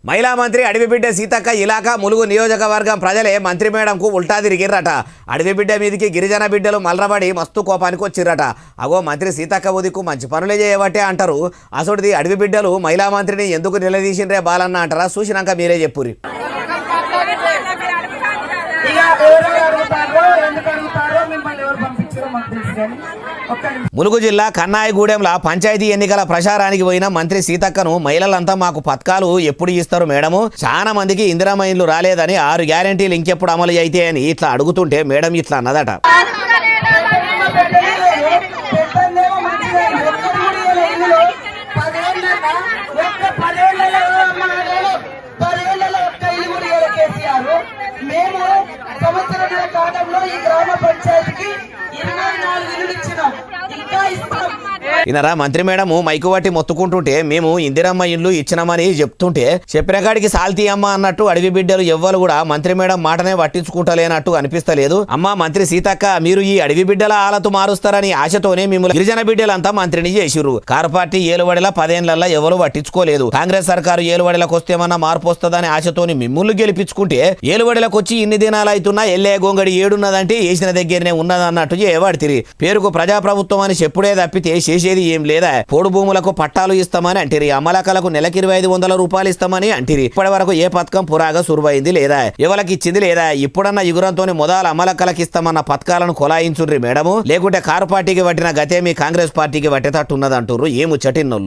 మహిళా మంత్రి అడవిబిడ్డ సీతక్క ఇలాకా ములుగు నియోజకవర్గం ప్రజలే మంత్రి మేడంకు ఉల్టా తిరిగిర్రట. అడవిబిడ్డ మీదికి గిరిజన బిడ్డలు మలరబడి మస్తు కోపానికి వచ్చిర్రట. అగో మంత్రి సీతక్క ఉదికు మంచి పనులే చేయబట్టే అంటారు. అసలుది అడవిబిడ్డలు మహిళా మంత్రిని ఎందుకు నిలదీసిండ్రే బాలన్న అంటారా? చూసినాక మీరే చెప్పురి. ములుగు జిల్లా కన్నాయిగూడెంలో పంచాయతీ ఎన్నికల ప్రచారానికి పోయిన మంత్రి సీతక్కను మహిళలంతా మాకు పథకాలు ఎప్పుడు ఇస్తారు మేడము, చాలా మందికి ఇందిరమ్మ ఇల్లు రాలేదని 6 గ్యారెంటీలు ఇంకెప్పుడు అమలు అయితే అని ఇట్లా అడుగుతుంటే మేడం ఇట్లా అన్నదట. మేము సంవత్సరాల కాలంలో ఈ గ్రామ పంచాయతీకి 24 ఇల్లు ఇచ్చినాం, ఇంకా ఇస్తాం. ఈయనరా మంత్రి మేడం మైకు పట్టి మొత్తుకుంటుంటే మేము ఇందిరమ్మ ఇల్లు ఇచ్చినామని చెప్తుంటే చెప్పిన కాడికి సాల్తీ అమ్మ అన్నట్టు అడవి బిడ్డలు ఎవ్వరు కూడా మంత్రి మేడం మాటనే పట్టించుకుంటలేనట్టు అనిపిస్తలేదు. అమ్మ మంత్రి సీతక్క మీరు ఈ అడవి బిడ్డల ఆలతు మారుస్తారని ఆశతోనే మిమ్మల్ని గిరిజన బిడ్డలంతా మంత్రిని చేసిర్రు. కారు పార్టీ ఏలుబడిల 10 ఏళ్లలో ఎవరు పట్టించుకోలేదు. కాంగ్రెస్ సర్కారు ఏలుబడిలకు వస్తేమన్నా మార్పు వస్తుందని ఆశతోని మిమ్మల్ని గెలిపించుకుంటే ఏలుబడిలకు వచ్చి ఇన్ని దినాలు అవుతున్నా ఎల్లే గొంగడి ఏడున్నదంటే వేసిన దగ్గరనే ఉన్నదన్నట్టు చేయబడితిరి. పేరుకు ప్రజాప్రభుత్వం అని చెప్పుడే తప్పితే చేసేది ఏం లేదా? పోడు భూములకు పట్టాలు ఇస్తామని అంటిరి, అమలకలకు నెలకి 2500 రూపాయలు ఇస్తామని అంటిరి. ఇప్పటి వరకు ఏ పథకం పురాగా సురువైంది లేదా? ఎవరికి ఇచ్చింది లేదా? ఇప్పుడన్న యుగురంతో మొదలు అమలకలకు ఇస్తామన్న పథకాలను కొలాయించుర్రి మేడము, లేకుంటే కారు పార్టీకి పట్టిన గతే మీ కాంగ్రెస్ పార్టీకి పట్టేటట్టున్నదంటుర్రు. ఏము చటిన్నోళ్ళు.